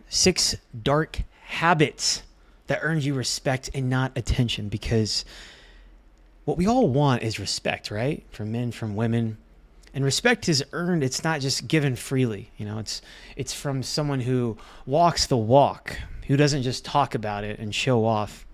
6 dark habits that earns you respect and not attention, because what we all want is respect, right? From men, from women. And respect is earned. It's not just given freely. It's from someone who walks the walk, who doesn't just talk about it and show off.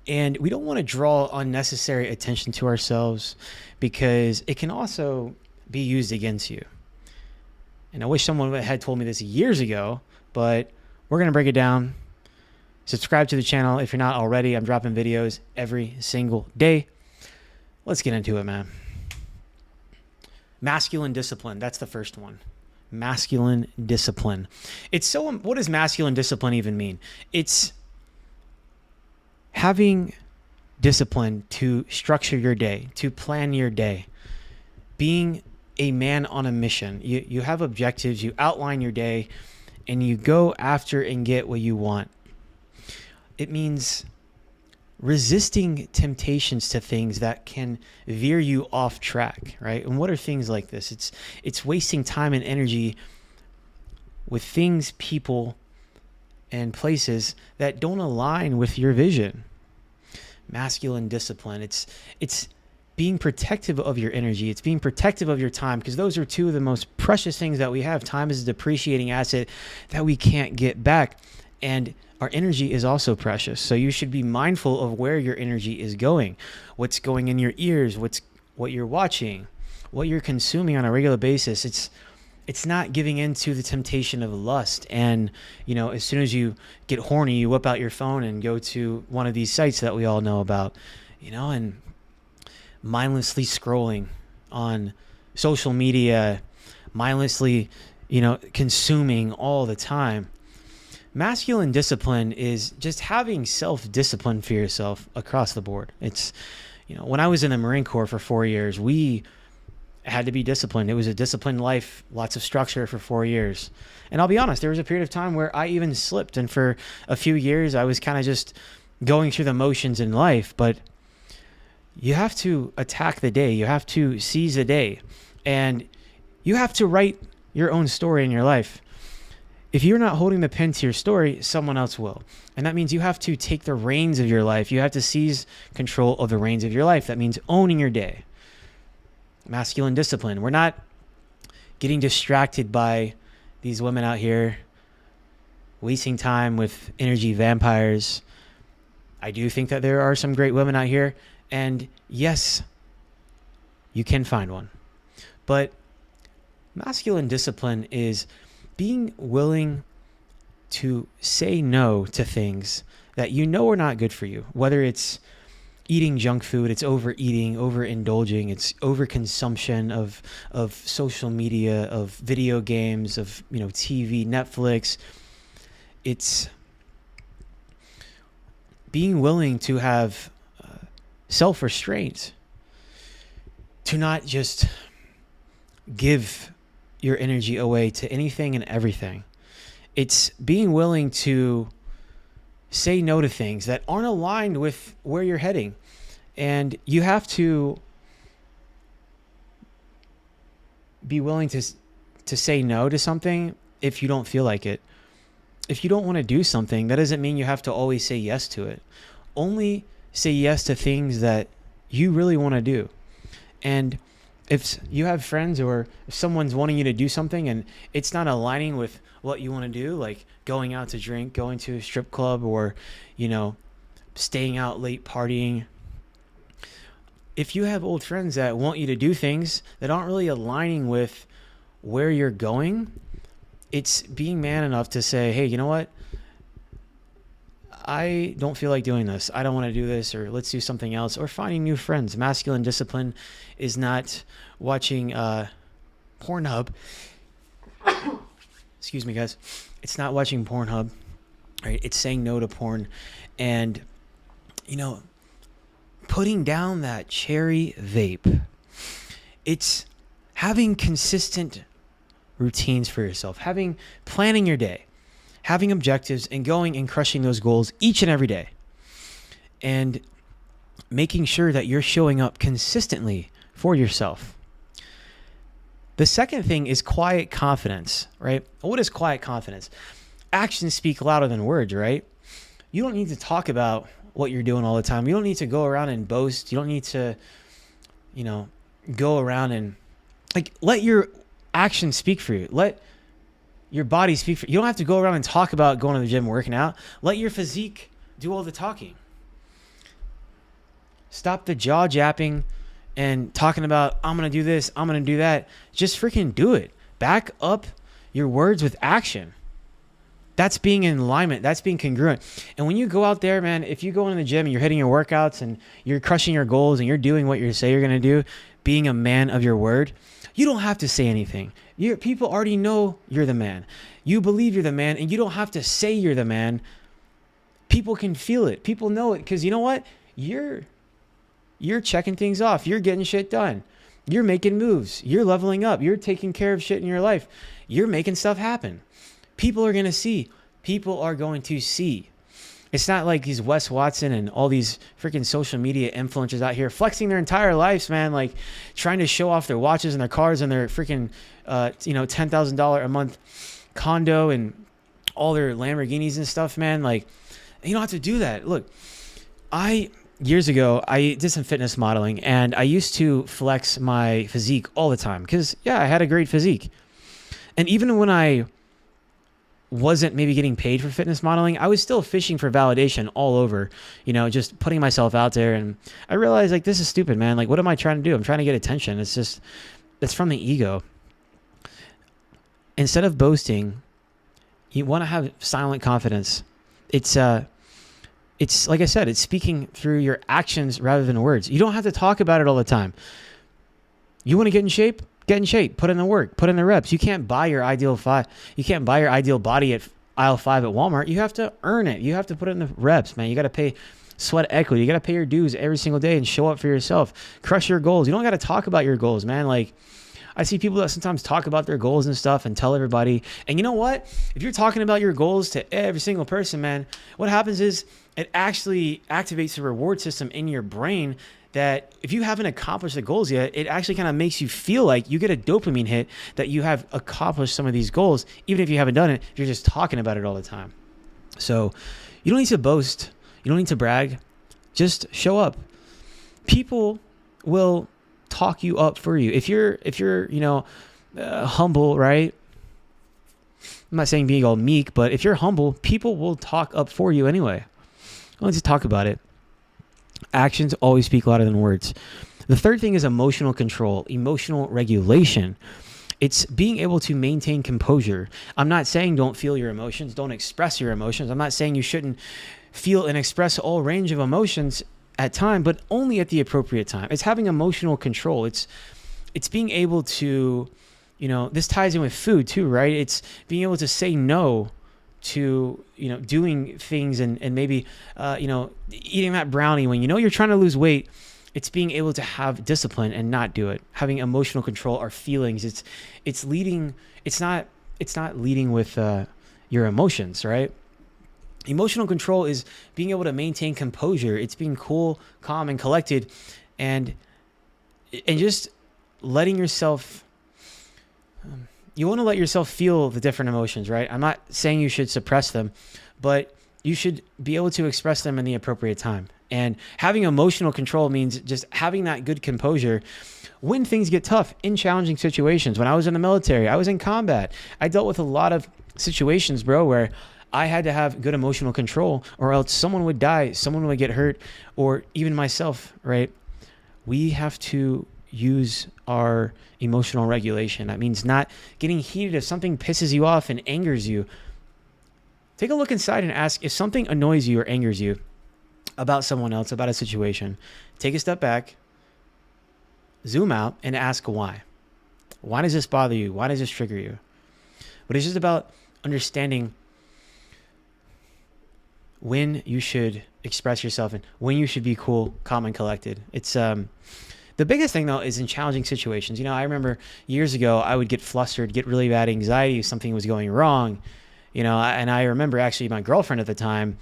And we don't want to draw unnecessary attention to ourselves, because it can also be used against you. And I wish someone had told me this years ago, but we're going to break it down. Subscribe to the channel if you're not already. I'm dropping videos every single day. Let's get into it, man. Masculine discipline. That's the first one. Masculine discipline. What does masculine discipline even mean? It's having discipline to structure your day, to plan your day, being a man on a mission. You have objectives, you outline your day, and you go after and get what you want. It means resisting temptations to things that can veer you off track, right? And what are things like this? It's wasting time and energy with things, people, and places that don't align with your vision. Masculine discipline. It's being protective of your energy. It's being protective of your time, because those are two of the most precious things that we have. Time is a depreciating asset that we can't get back. And our energy is also precious. So you should be mindful of where your energy is going, what's going in your ears, what you're watching, what you're consuming on a regular basis. It's not giving in to the temptation of lust. And, as soon as you get horny, you whip out your phone and go to one of these sites that we all know about, and mindlessly scrolling on social media, mindlessly, consuming all the time. Masculine discipline is just having self-discipline for yourself across the board. It's, when I was in the Marine Corps for 4 years, we had to be disciplined. It was a disciplined life, lots of structure for 4 years. And I'll be honest, there was a period of time where I even slipped. And for a few years, I was kind of just going through the motions in life. But you have to attack the day. You have to seize the day. And you have to write your own story in your life. If you're not holding the pen to your story, someone else will. And that means you have to take the reins of your life. You have to seize control of the reins of your life. That means owning your day. Masculine discipline. We're not getting distracted by these women out here wasting time with energy vampires. I do think that there are some great women out here. And yes, you can find one. But masculine discipline is being willing to say no to things that are not good for you, whether it's eating junk food, it's overeating, overindulging, it's overconsumption of social media, of video games, of TV, Netflix. It's being willing to have self-restraint, to not just give your energy away to anything and everything. It's being willing to say no to things that aren't aligned with where you're heading. And you have to be willing to say no to something if you don't feel like it. If you don't want to do something, that doesn't mean you have to always say yes to it. Only say yes to things that you really want to do. And if you have friends, or if someone's wanting you to do something and it's not aligning with what you want to do, like going out to drink, going to a strip club, or, staying out late partying. If you have old friends that want you to do things that aren't really aligning with where you're going, it's being man enough to say, hey, you know what? I don't feel like doing this. I don't want to do this, or let's do something else, or finding new friends. Masculine discipline is not watching Pornhub. Excuse me, guys. It's not watching Pornhub, right? It's saying no to porn, and, putting down that cherry vape. It's having consistent routines for yourself, planning your day, having objectives, and going and crushing those goals each and every day, and making sure that you're showing up consistently for yourself. The second thing is quiet confidence, right? What is quiet confidence? actions speak louder than words, right? You don't need to talk about what you're doing all the time. You don't need to go around and boast. You don't need to, you know, go around and like let your actions speak for you. Let your body speak for you. You don't have to go around and talk about going to the gym, working out. Let your physique do all the talking. Stop the jaw japping and talking about, I'm going to do this, I'm going to do that. Just freaking do it. Back up your words with action. That's being in alignment. That's being congruent. And when you go out there, man, if you go into the gym and you're hitting your workouts and you're crushing your goals and you're doing what you say you're going to do, being a man of your word, you don't have to say anything. People already know you're the man. You believe you're the man, and you don't have to say you're the man. People can feel it. People know it, because you know what? You're checking things off. You're getting shit done. You're making moves. You're leveling up. You're taking care of shit in your life. You're making stuff happen. People are going to see. People are going to see. It's not like these Wes Watson and all these freaking social media influencers out here flexing their entire lives, man, like trying to show off their watches and their cars and their freaking, $10,000 a month condo and all their Lamborghinis and stuff, man. Like, you don't have to do that. Look, years ago, I did some fitness modeling, and I used to flex my physique all the time because, yeah, I had a great physique. And even when I wasn't maybe getting paid for fitness modeling, I was still fishing for validation all over, just putting myself out there. And I realized, like, this is stupid, man. Like, what am I trying to do? I'm trying to get attention. It's from the ego. Instead of boasting, you want to have silent confidence. It's like I said, it's speaking through your actions rather than words. You don't have to talk about it all the time. You want to get in shape? Get in shape. Put in the work. Put in the reps. You can't buy your ideal body at aisle 5 at Walmart. You have to earn it. You have to put in the reps, man. You got to pay sweat equity. You got to pay your dues every single day and show up for yourself. Crush your goals. You don't got to talk about your goals, man. Like, I see people that sometimes talk about their goals and stuff and tell everybody. And you know what? If you're talking about your goals to every single person, man, what happens is it actually activates the reward system in your brain that if you haven't accomplished the goals yet, it actually kind of makes you feel like you get a dopamine hit that you have accomplished some of these goals, even if you haven't done it, if you're just talking about it all the time. So you don't need to boast. You don't need to brag. Just show up. People will talk you up for you. If you're humble, right? I'm not saying being all meek, but if you're humble, people will talk up for you anyway. Let's just talk about it. Actions always speak louder than words. The third thing is emotional control, emotional regulation. It's being able to maintain composure. I'm not saying don't feel your emotions, don't express your emotions. I'm not saying you shouldn't feel and express all range of emotions at time, but only at the appropriate time. It's having emotional control. It's being able to, this ties in with food too, right? It's being able to say no to, doing things and maybe, eating that brownie when you're trying to lose weight. It's being able to have discipline and not do it. Having emotional control, our feelings. It's leading. It's not leading with your emotions, right? Emotional control is being able to maintain composure. It's being cool, calm, and collected, and just letting yourself. You want to let yourself feel the different emotions, right? I'm not saying you should suppress them, but you should be able to express them in the appropriate time. And having emotional control means just having that good composure when things get tough in challenging situations. When I was in the military, I was in combat. I dealt with a lot of situations, bro, where I had to have good emotional control or else someone would die, someone would get hurt, or even myself, right? We have to use our emotional regulation. That means not getting heated if something pisses you off and angers you. Take a look inside and ask if something annoys you or angers you about someone else, about a situation. Take a step back, zoom out, and ask why. Why does this bother you? Why does this trigger you? But it's just about understanding when you should express yourself and when you should be cool, calm, and collected. It's the biggest thing, though, is in challenging situations. I remember years ago, I would get flustered, get really bad anxiety if something was going wrong. And I remember actually my girlfriend at the time,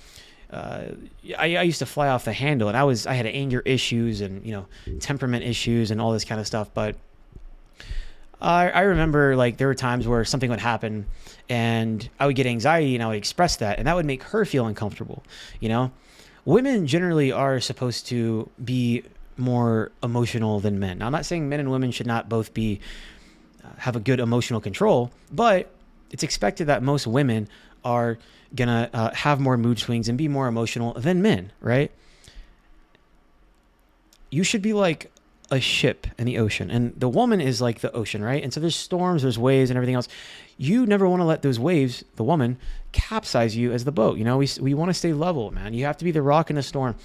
I used to fly off the handle, and I had anger issues and, temperament issues and all this kind of stuff. But I remember like there were times where something would happen and I would get anxiety and I would express that, and that would make her feel uncomfortable. You know, women generally are supposed to be more emotional than men. Now, I'm not saying men and women should not both be have a good emotional control, but it's expected that most women are gonna have more mood swings and be more emotional than men, right? You should be like a ship in the ocean, and the woman is like the ocean, right? And so there's storms, there's waves, and everything else. You never want to let those waves, the woman, capsize you as the boat. You know, we want to stay level, man. You have to be the rock in the storm.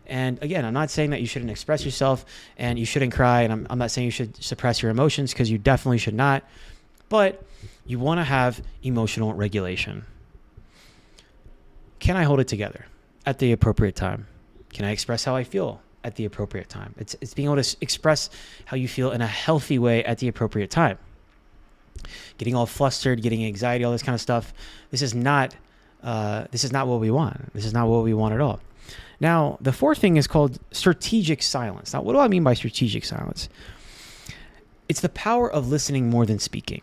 And again, I'm not saying that you shouldn't express yourself and you shouldn't cry, and I'm not saying you should suppress your emotions, because you definitely should not. But you want to have emotional regulation. Can I hold it together at the appropriate time? Can I express how I feel at the appropriate time? It's being able to express how you feel in a healthy way at the appropriate time. Getting all flustered, getting anxiety, all this kind of stuff. This is not what we want. This is not what we want at all. Now, the fourth thing is called strategic silence. Now, what do I mean by strategic silence? It's the power of listening more than speaking.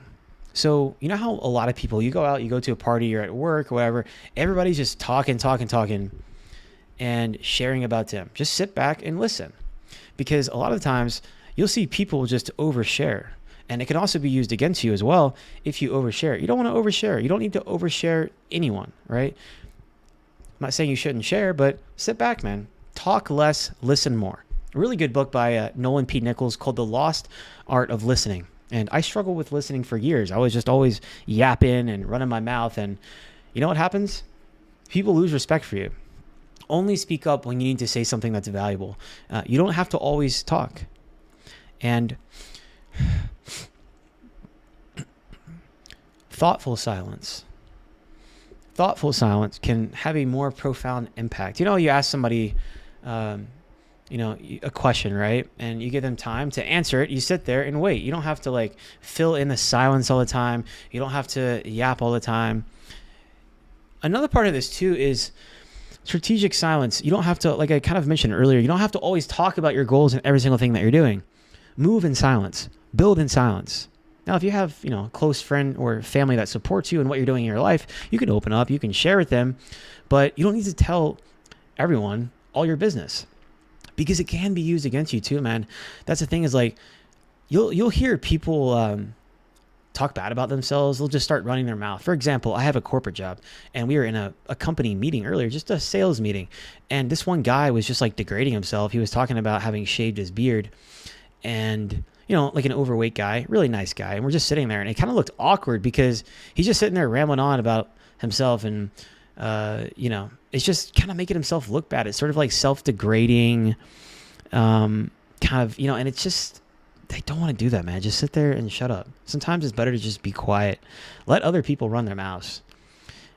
So, you know how a lot of people, you go out, you go to a party, you're at work or whatever, everybody's just talking, and sharing about them. Just sit back and listen. Because a lot of times, you'll see people just overshare. And it can also be used against you as well if you overshare. You don't want to overshare. You don't need to overshare anyone, right? I'm not saying you shouldn't share, but sit back, man. Talk less, listen more. A really good book by Nolan P. Nichols called The Lost Art of Listening. And I struggled with listening for years. I was just always yapping and running my mouth. And you know what happens? People lose respect for you. Only speak up when you need to say something that's valuable. You don't have to always talk. And thoughtful silence. Thoughtful silence can have a more profound impact. You know, you ask somebody, a question, right? And you give them time to answer it. You sit there and wait. You don't have to like fill in the silence all the time. You don't have to yap all the time. Another part of this too is strategic silence. You don't have to, like I kind of mentioned earlier, you don't have to always talk about your goals and every single thing that you're doing. Move in silence. Build in silence. Now, if you have, a close friend or family that supports you in what you're doing in your life, you can open up, you can share with them, but you don't need to tell everyone all your business, because it can be used against you too, man. That's the thing, is like, you'll hear people talk bad about themselves. They'll just start running their mouth. For example, I have a corporate job, and we were in a company meeting earlier, just a sales meeting. And this one guy was just like degrading himself. He was talking about having shaved his beard, and like an overweight guy, really nice guy. And we're just sitting there, and it kind of looked awkward because he's just sitting there rambling on about himself. And, it's just kind of making himself look bad. It's sort of like self-degrading, and it's just, they don't want to do that, man. Just sit there and shut up. Sometimes it's better to just be quiet. Let other people run their mouths.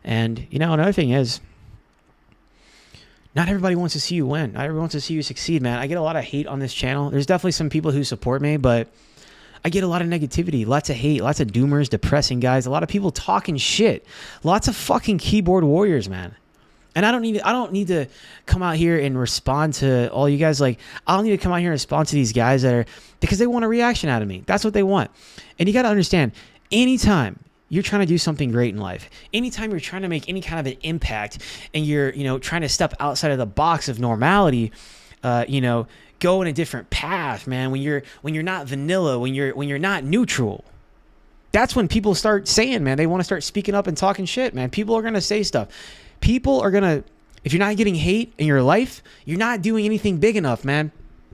And, another thing is, not everybody wants to see you win. Not everyone wants to see you succeed, man. I get a lot of hate on this channel. There's definitely some people who support me, but I get a lot of negativity, lots of hate, lots of doomers, depressing guys, a lot of people talking shit, lots of fucking keyboard warriors, man. And I don't need to come out here and respond to all you guys. Like, I don't need to come out here and respond to these guys because they want a reaction out of me. That's what they want. And you got to understand, anytime you're trying to do something great in life, anytime you're trying to make any kind of an impact, and you're, trying to step outside of the box of normality, go in a different path, man. When you're not vanilla, when you're not neutral, that's when people start saying, man, they want to start speaking up and talking shit, man. People are going to say stuff. People are going to, if you're not getting hate in your life, you're not doing anything big enough, man.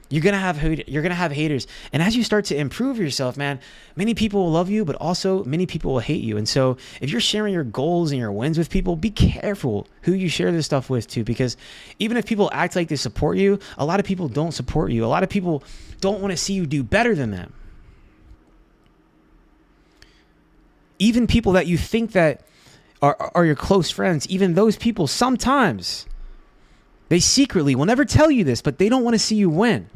You're going to have haters. And as you start to improve yourself, man, many people will love you, but also many people will hate you. And so if you're sharing your goals and your wins with people, be careful who you share this stuff with too, because even if people act like they support you, a lot of people don't support you. A lot of people don't want to see you do better than them. Even people that you think that are your close friends, even those people sometimes, they secretly will never tell you this, but they don't want to see you win.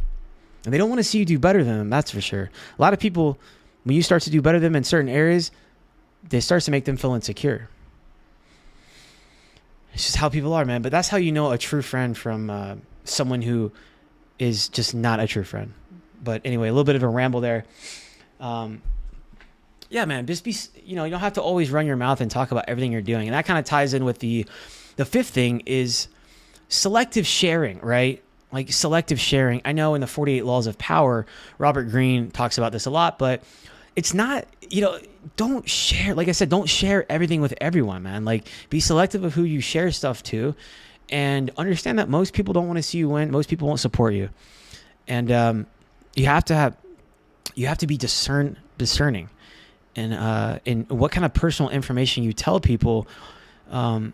And they don't want to see you do better than them, that's for sure. A lot of people, when you start to do better than them in certain areas, it starts to make them feel insecure. It's just how people are, man. But that's how you know a true friend from someone who is just not a true friend. But anyway, a little bit of a ramble there. Yeah, man. Just be, you know, you don't have to always run your mouth and talk about everything you're doing. And that kind of ties in with the fifth thing is selective sharing, right? Like selective sharing. I know in the 48 Laws of Power, Robert Greene talks about this a lot, but it's not, you know, don't share, like I said, don't share everything with everyone, man. Like be selective of who you share stuff to and understand that most people don't want to see you win. Most people won't support you. And you have to be discerning and in what kind of personal information you tell people. I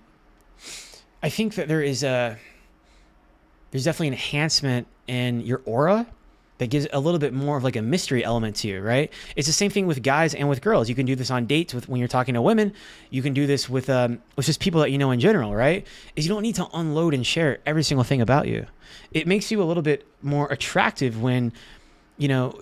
think that there's definitely an enhancement in your aura that gives a little bit more of like a mystery element to you, right? It's the same thing with guys and with girls. You can do this on dates with when you're talking to women. You can do this with just people that you know in general, right? Is you don't need to unload and share every single thing about you. It makes you a little bit more attractive when, you know,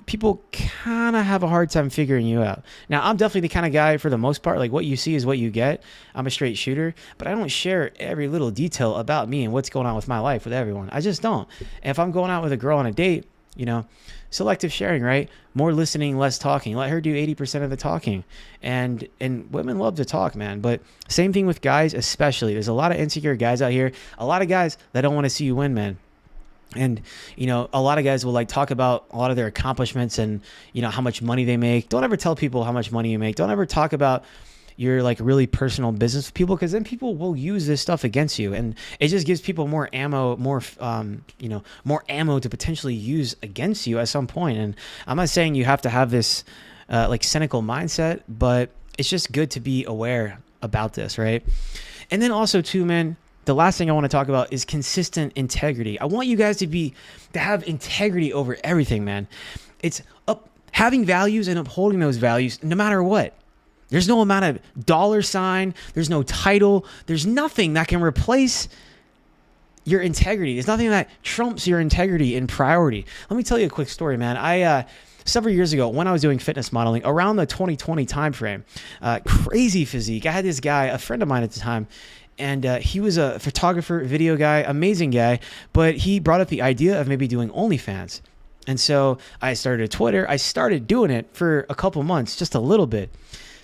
people kind of have a hard time figuring you out. Now, I'm definitely the kind of guy, for the most part, like what you see is what you get. I'm a straight shooter, but I don't share every little detail about me and what's going on with my life with everyone. I just don't. And if I'm going out with a girl on a date, you know, selective sharing, right? More listening, less talking. Let her do 80% of the talking. And women love to talk, man. But same thing with guys, especially. There's a lot of insecure guys out here. A lot of guys that don't want to see you win, man. And, you know, a lot of guys will like talk about a lot of their accomplishments and, you know, how much money they make. Don't ever tell people how much money you make. Don't ever talk about your like really personal business with people, because then people will use this stuff against you. And it just gives people more ammo, more ammo to potentially use against you at some point. And I'm not saying you have to have this like cynical mindset, but it's just good to be aware about this, right? And then also too, man, the last thing I want to talk about is consistent integrity. I want you guys to have integrity over everything, man. It's having values and upholding those values no matter what. There's no amount of dollar sign. There's no title. There's nothing that can replace your integrity. There's nothing that trumps your integrity and priority. Let me tell you a quick story, man. Several years ago, when I was doing fitness modeling, around the 2020 timeframe, crazy physique. I had this guy, a friend of mine at the time, and he was a photographer, video guy, amazing guy, but he brought up the idea of maybe doing OnlyFans. And so I started a Twitter. I started doing it for a couple months, just a little bit.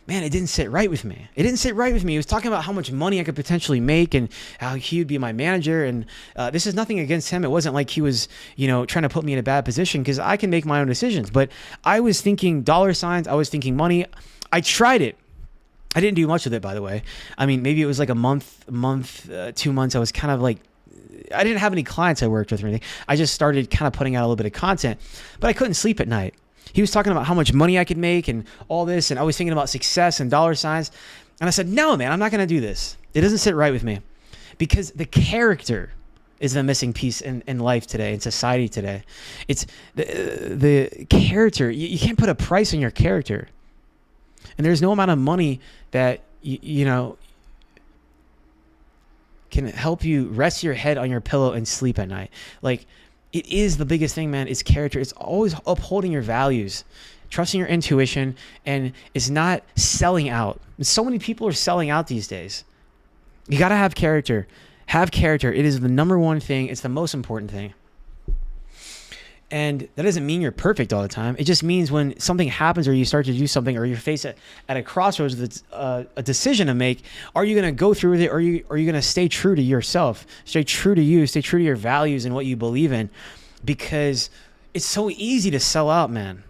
Man, it didn't sit right with me. He was talking about how much money I could potentially make and how he would be my manager. And this is nothing against him. It wasn't like he was, you know, trying to put me in a bad position, because I can make my own decisions. But I was thinking dollar signs. I was thinking money. I tried it. I didn't do much with it, by the way. I mean, maybe it was like a month, 2 months. I was kind of like, I didn't have any clients I worked with or anything. I just started kind of putting out a little bit of content, but I couldn't sleep at night. He was talking about how much money I could make and all this, and I was thinking about success and dollar signs. And I said, no, man, I'm not going to do this. It doesn't sit right with me, because the character is the missing piece in life today, in society today. It's the character. You can't put a price on your character. And there's no amount of money that, you know, can help you rest your head on your pillow and sleep at night. Like, it is the biggest thing, man, is character. It's always upholding your values, trusting your intuition, and it's not selling out. And so many people are selling out these days. You got to have character. Have character. It is the number one thing. It's the most important thing. And that doesn't mean you're perfect all the time. It just means when something happens or you start to do something or you're faced at a crossroads with a decision to make, are you going to go through with it, or are you going to stay true to yourself, stay true to you, stay true to your values and what you believe in? Because it's so easy to sell out, man.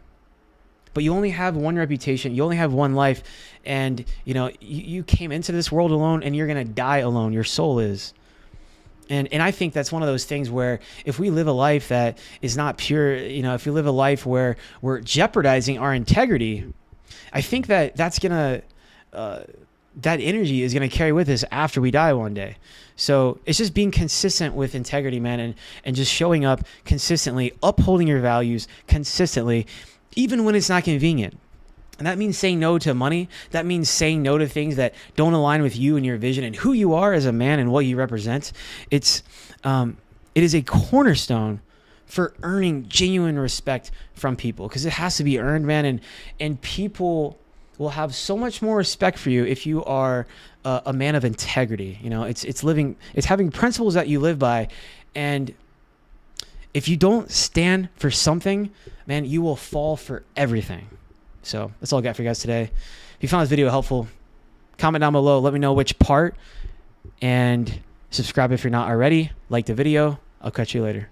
But you only have one reputation. You only have one life. And, you know, you came into this world alone, and you're going to die alone. Your soul is. And I think that's one of those things where if we live a life that is not pure, you know, if we live a life where we're jeopardizing our integrity, I think that's going to, that energy is going to carry with us after we die one day. So it's just being consistent with integrity, man, and just showing up consistently, upholding your values consistently, even when it's not convenient. And that means saying no to money. That means saying no to things that don't align with you and your vision and who you are as a man and what you represent. It is a cornerstone for earning genuine respect from people, because it has to be earned, man. And people will have so much more respect for you if you are a man of integrity. You know, it's having principles that you live by. And if you don't stand for something, man, you will fall for everything. So that's all I got for you guys today. If you found this video helpful, comment down below. Let me know which part, and subscribe if you're not already. Like the video. I'll catch you later.